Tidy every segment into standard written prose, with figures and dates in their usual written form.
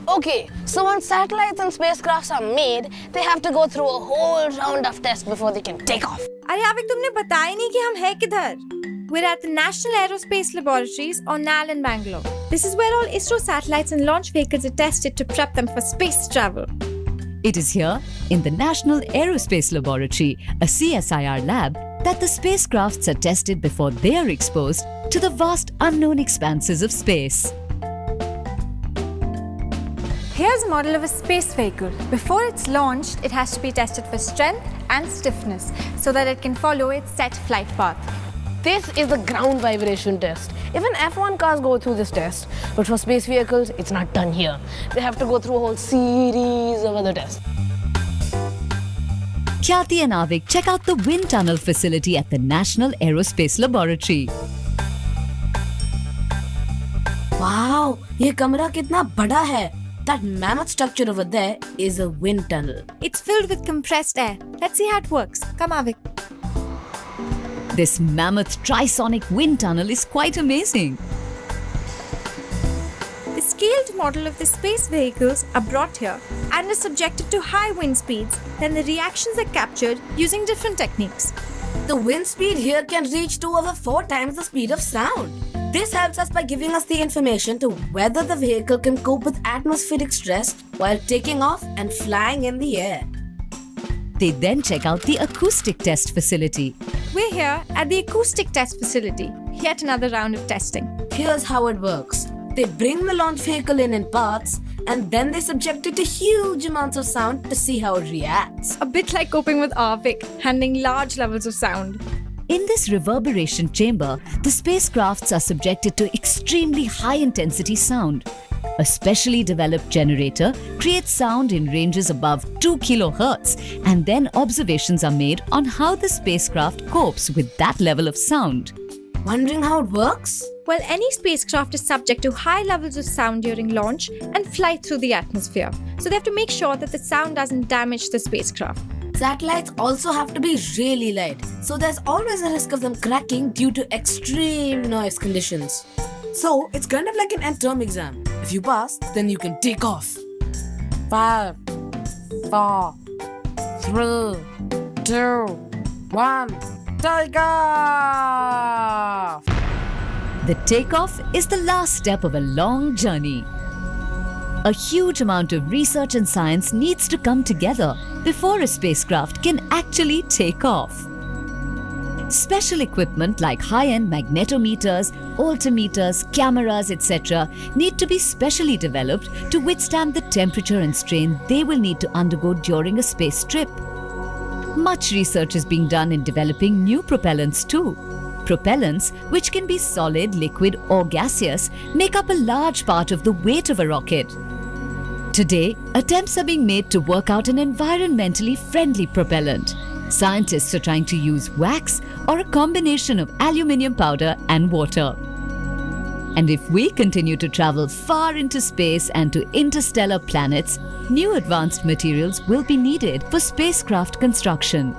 Okay, so when satellites and spacecrafts are made, they have to go through a whole round of tests before they can take off. अरे आविक तुमने बताया नहीं कि हम हैं किधर? We're at the National Aerospace Laboratories or NAL in Bangalore. This is where all ISRO satellites and launch vehicles are tested to prep them for space travel. It is here, in the National Aerospace Laboratory, a CSIR lab, that the spacecrafts are tested before they are exposed to the vast unknown expanses of space. Here's a model of a space vehicle. Before it's launched, it has to be tested for strength and stiffness so that it can follow its set flight path. This is the ground vibration test. Even F1 cars go through this test, but for space vehicles, it's not done here. They have to go through a whole series of other tests. Khyati and Aavik check out the wind tunnel facility at the National Aerospace Laboratory. Wow, ये कमरा कितना बड़ा है. That mammoth structure over there is a wind tunnel. It's filled with compressed air. Let's see how it works. Come, Aavik. This mammoth trisonic wind tunnel is quite amazing. The scaled model of the space vehicles are brought here and are subjected to high wind speeds. Then the reactions are captured using different techniques. The wind speed here can reach to over 4 times the speed of sound. This helps us by giving us the information to whether the vehicle can cope with atmospheric stress while taking off and flying in the air. They then check out the acoustic test facility. We're here at the acoustic test facility. Yet another round of testing. Here's how it works. They bring the launch vehicle in parts and then they subject it to huge amounts of sound to see how it reacts. A bit like coping with Aavik, handling large levels of sound. In this reverberation chamber, the spacecrafts are subjected to extremely high-intensity sound. A specially developed generator creates sound in ranges above 2 kHz, and then observations are made on how the spacecraft copes with that level of sound. Wondering how it works? Well, any spacecraft is subject to high levels of sound during launch and flight through the atmosphere. So they have to make sure that the sound doesn't damage the spacecraft. Satellites also have to be really light, so there's always a risk of them cracking due to extreme noise conditions. So it's kind of like an end-term exam. If you pass, then you can take off. 5, 4, 3, 2, 1, take off! The takeoff is the last step of a long journey. A huge amount of research and science needs to come together before a spacecraft can actually take off. Special equipment like high-end magnetometers, altimeters, cameras, etc. need to be specially developed to withstand the temperature and strain they will need to undergo during a space trip. Much research is being done in developing new propellants too. Propellants, which can be solid, liquid or gaseous, make up a large part of the weight of a rocket. Today, attempts are being made to work out an environmentally friendly propellant. Scientists are trying to use wax or a combination of aluminium powder and water. And if we continue to travel far into space and to interstellar planets, new advanced materials will be needed for spacecraft construction.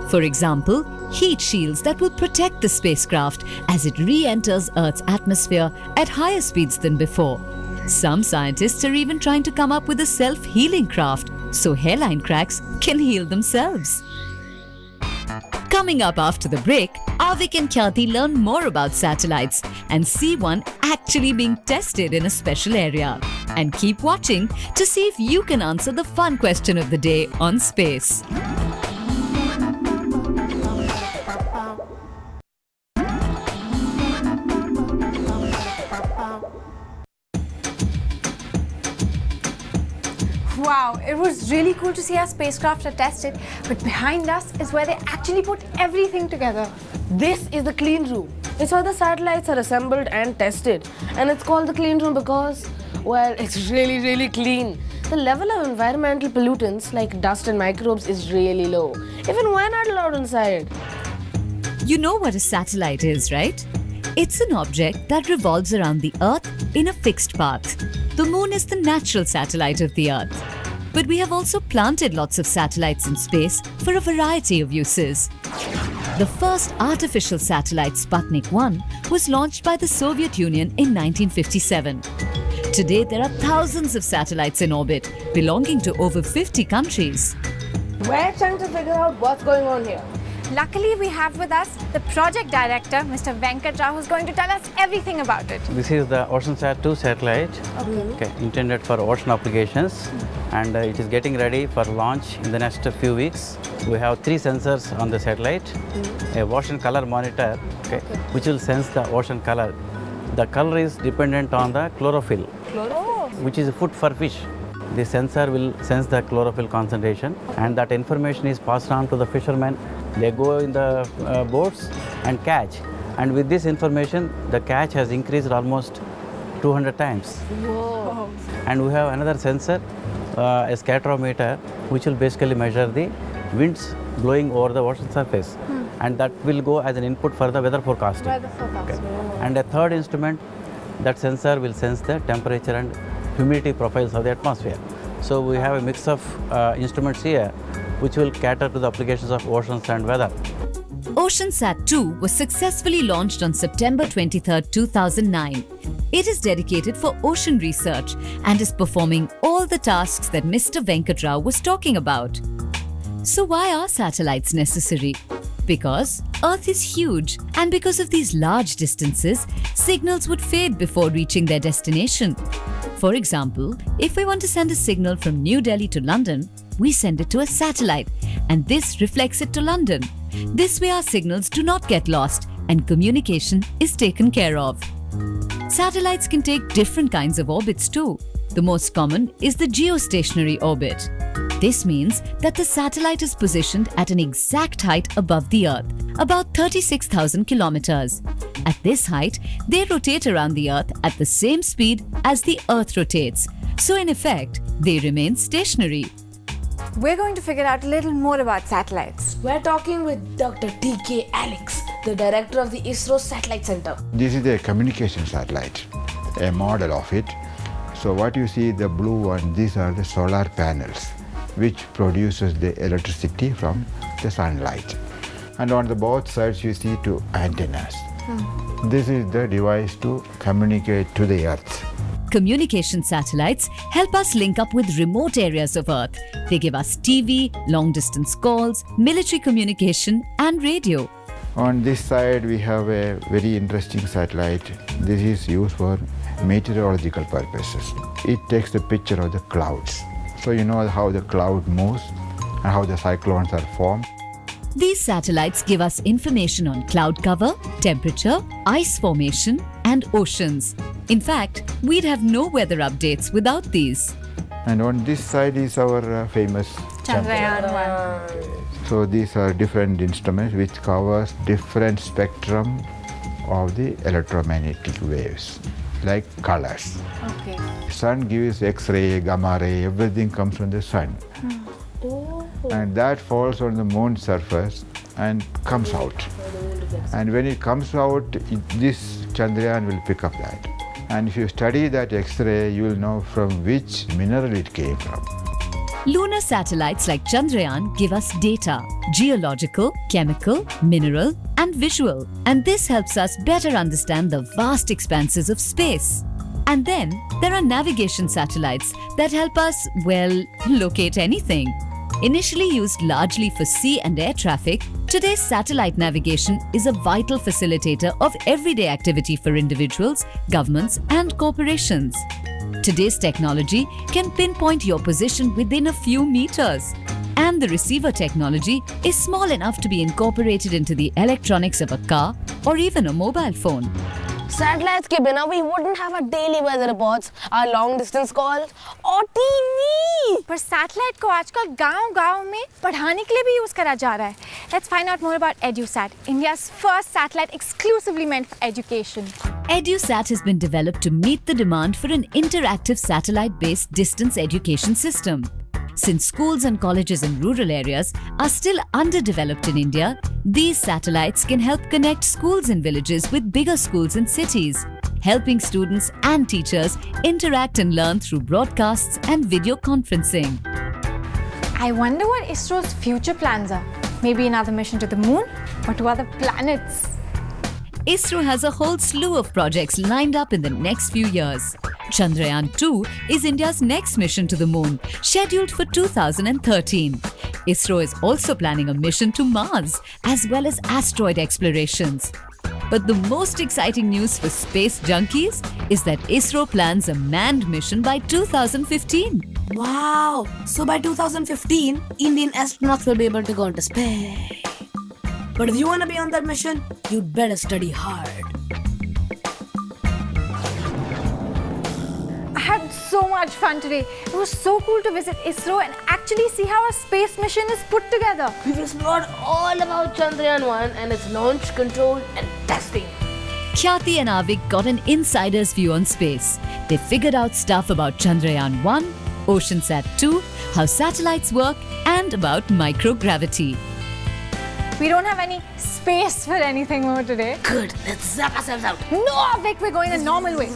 For example, heat shields that will protect the spacecraft as it re-enters Earth's atmosphere at higher speeds than before. Some scientists are even trying to come up with a self-healing craft so hairline cracks can heal themselves. Coming up after the break, Aavik and Khyati learn more about satellites and see one actually being tested in a special area. And keep watching to see if you can answer the fun question of the day on space. Wow, it was really cool to see our spacecraft are tested, but behind us is where they actually put everything together. This is the clean room. It's where the satellites are assembled and tested. And it's called the clean room because, well, it's really clean. The level of environmental pollutants like dust and microbes is really low. Even we're not allowed inside. You know what a satellite is, right? It's an object that revolves around the Earth in a fixed path. The Moon is the natural satellite of the Earth. But we have also planted lots of satellites in space for a variety of uses. The first artificial satellite, Sputnik 1, was launched by the Soviet Union in 1957. Today, there are thousands of satellites in orbit, belonging to over 50 countries. We're trying to figure out what's going on here. Luckily, we have with us the project director, Mr. Venkat Rao, who's going to tell us everything about it. This is the OceanSat 2 satellite, intended for ocean applications, and it is getting ready for launch in the next few weeks. We have 3 sensors on the satellite, a ocean color monitor, which will sense the ocean color. The color is dependent on the chlorophyll, which is food for fish. The sensor will sense the chlorophyll concentration, and that information is passed on to the fishermen. They go in the boats and catch. And with this information, the catch has increased almost 200 times. Whoa. And we have another sensor, a scatterometer, which will basically measure the winds blowing over the ocean surface. And that will go as an input for the weather forecasting. And a third instrument, that sensor will sense the temperature and humidity profiles of the atmosphere. So we have a mix of instruments here which will cater to the applications of oceans and weather. OceanSat 2 was successfully launched on September 23, 2009. It is dedicated for ocean research and is performing all the tasks that Mr. Venkat Rao was talking about. So why are satellites necessary? Because Earth is huge, and because of these large distances, signals would fade before reaching their destination. For example, if we want to send a signal from New Delhi to London, we send it to a satellite, and this reflects it to London. This way our signals do not get lost and communication is taken care of. Satellites can take different kinds of orbits too. The most common is the geostationary orbit. This means that the satellite is positioned at an exact height above the Earth, about 36,000 kilometers. At this height, they rotate around the Earth at the same speed as the Earth rotates. So in effect, they remain stationary. We're going to figure out a little more about satellites. We're talking with Dr. T.K. Alex, the director of the ISRO Satellite Center. This is a communication satellite, a model of it. So what you see, the blue one, these are the solar panels, which produces the electricity from the sunlight. And on the both sides you see 2 antennas. This is the device to communicate to the Earth. Communication satellites help us link up with remote areas of Earth. They give us TV, long-distance calls, military communication and radio. On this side we have a very interesting satellite. This is used for meteorological purposes. It takes the picture of the clouds. So you know how the cloud moves and how the cyclones are formed. These satellites give us information on cloud cover, temperature, ice formation and oceans. In fact, we'd have no weather updates without these. And on this side is our famous Chandrayaan 1. So these are different instruments which covers different spectrum of the electromagnetic waves, like colors. Okay. Sun gives X-ray, gamma ray, everything comes from the sun. And that falls on the moon's surface and comes out. And when it comes out, this Chandrayaan will pick up that. And if you study that X-ray, you will know from which mineral it came from. Lunar satellites like Chandrayaan give us data: geological, chemical, mineral, and visual. And this helps us better understand the vast expanses of space. And then there are navigation satellites that help us, well, locate anything. Initially used largely for sea and air traffic, today's satellite navigation is a vital facilitator of everyday activity for individuals, governments, and corporations. Today's technology can pinpoint your position within a few meters. And the receiver technology is small enough to be incorporated into the electronics of a car or even a mobile phone. Satellites के बिना we wouldn't have our daily weather reports, our long distance calls और TV. पर satellite को आजकल गांव-गांव में पढ़ाने के लिए भी यूज करा जा रहा है. Let's find out more about EduSat, India's first satellite exclusively meant for education. EduSat has been developed to meet the demand for an interactive satellite-based distance education system. Since schools and colleges in rural areas are still underdeveloped in India, these satellites can help connect schools in villages with bigger schools in cities, helping students and teachers interact and learn through broadcasts and video conferencing. I wonder what ISRO's future plans are. Maybe another mission to the moon or to other planets. ISRO has a whole slew of projects lined up in the next few years. Chandrayaan-2 is India's next mission to the moon, scheduled for 2013. ISRO is also planning a mission to Mars, as well as asteroid explorations. But the most exciting news for space junkies is that ISRO plans a manned mission by 2015. Wow! So by 2015, Indian astronauts will be able to go into space. But if you want to be on that mission, you'd better study hard. I had so much fun today. It was so cool to visit ISRO and actually see how a space mission is put together. We've explored all about Chandrayaan-1 and its launch, control and testing. Khyati and Aavik got an insider's view on space. They figured out stuff about Chandrayaan-1, OceanSat-2, how satellites work, and about microgravity. We don't have any space for anything more today. Good, let's zap ourselves out. No, Vic, we're going the normal way.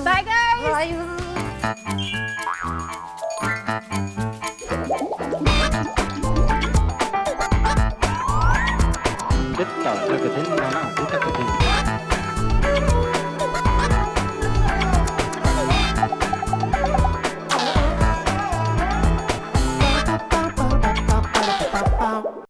Bye, guys. Đích tàu theo cái tính nó